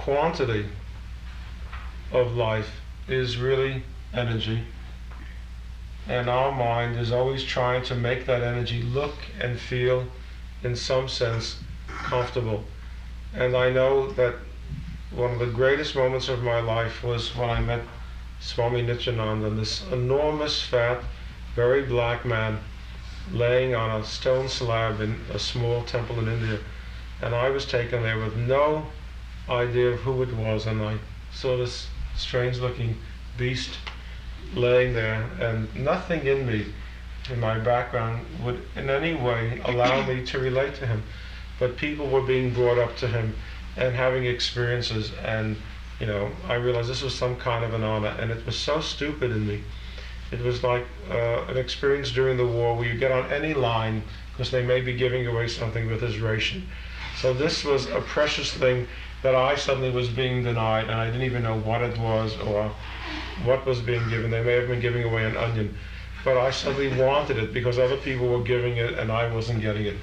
quantity of life is really energy, and our mind is always trying to make that energy look and feel, in some sense, comfortable. And I know that one of the greatest moments of my life was when I met Swami Nityananda, this enormous, fat, very black man laying on a stone slab in a small temple in India. And I was taken there with no idea of who it was, and I saw this strange-looking beast laying there, and nothing in me, in my background, would in any way allow me to relate to him. But people were being brought up to him and having experiences, and I realized this was some kind of an honor, and it was so stupid in me. It was like an experience during the war where you get on any line because they may be giving away something with his ration. So this was a precious thing that I suddenly was being denied, and I didn't even know what it was or what was being given. They may have been giving away an onion, but I suddenly wanted it because other people were giving it and I wasn't getting it.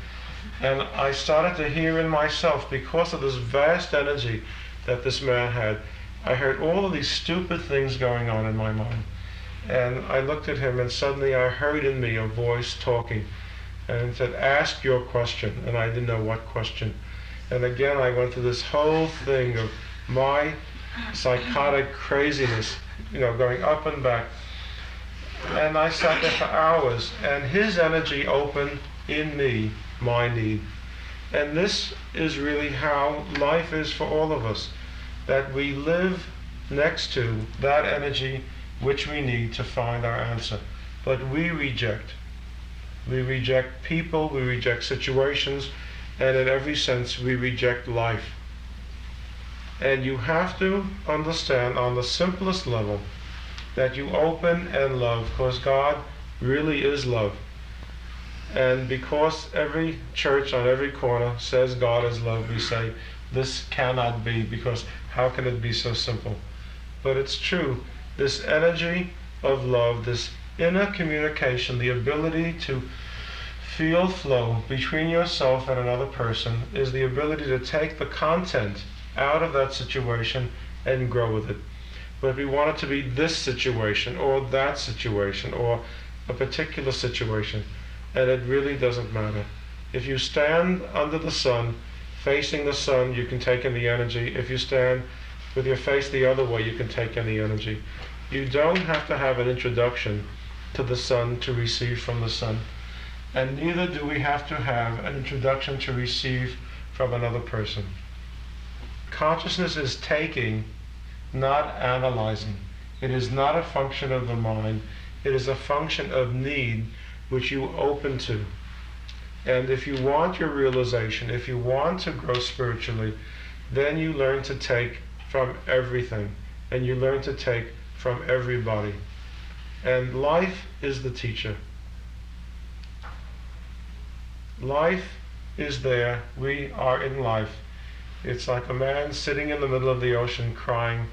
And I started to hear in myself, because of this vast energy that this man had, I heard all of these stupid things going on in my mind. And I looked at him, and suddenly I heard in me a voice talking, and it said, "Ask your question." And I didn't know what question. And again I went through this whole thing of my psychotic craziness, going up and back. And I sat there for hours, and his energy opened in me my need. And this is really how life is for all of us, that we live next to that energy which we need to find our answer. But we reject. We reject people, we reject situations, and in every sense we reject life. And you have to understand on the simplest level that you open and love, because God really is love. And because every church on every corner says God is love, we say this cannot be, because how can it be so simple? But it's true. This energy of love, this inner communication, the ability to feel flow between yourself and another person, is the ability to take the content out of that situation and grow with it. But we want it to be this situation or that situation or a particular situation, and it really doesn't matter. If you stand under the sun, facing the sun, you can take in the energy. If you stand with your face the other way, you can take in the energy. You don't have to have an introduction to the sun to receive from the sun. And neither do we have to have an introduction to receive from another person. Consciousness is taking, not analyzing. It is not a function of the mind. It is a function of need, which you open to. And if you want your realization, if you want to grow spiritually, then you learn to take from everything, and you learn to take from everybody. And life is the teacher. Life is there. We are in life. It's like a man sitting in the middle of the ocean crying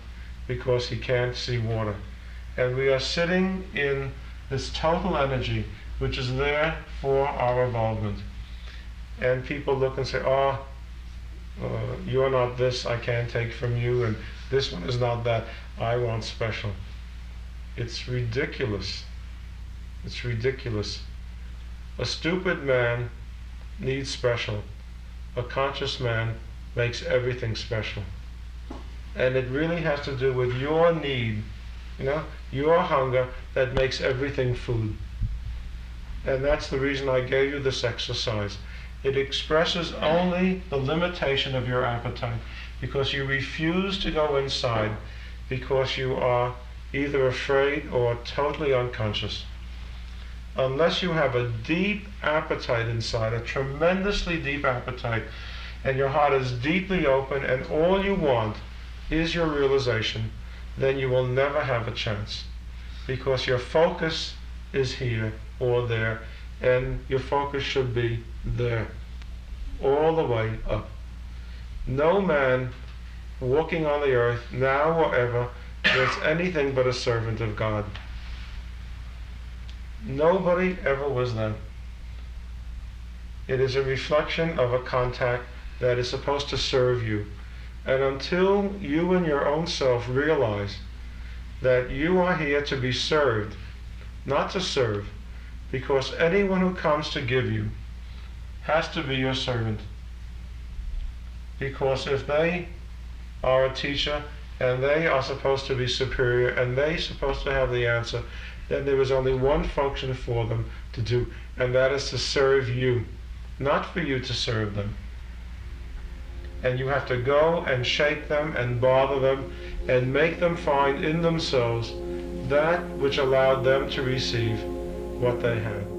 because he can't see water. And we are sitting in this total energy which is there for our involvement. And people look and say, you're not this, I can't take from you, and this one is not that, I want special. It's ridiculous. It's ridiculous. A stupid man needs special. A conscious man makes everything special. And it really has to do with your need, your hunger that makes everything food. And that's the reason I gave you this exercise. It expresses only the limitation of your appetite, because you refuse to go inside because you are either afraid or totally unconscious. Unless you have a deep appetite inside, a tremendously deep appetite, and your heart is deeply open and all you want is your realization, then you will never have a chance, because your focus is here or there, and your focus should be there, all the way up. No man walking on the earth, now or ever, is anything but a servant of God. Nobody ever was that. It is a reflection of a contact that is supposed to serve you. And until you in your own self realize that you are here to be served, not to serve, because anyone who comes to give you has to be your servant. Because if they are a teacher and they are supposed to be superior and they're supposed to have the answer, then there is only one function for them to do, and that is to serve you, not for you to serve them. And you have to go and shake them and bother them and make them find in themselves that which allowed them to receive what they had.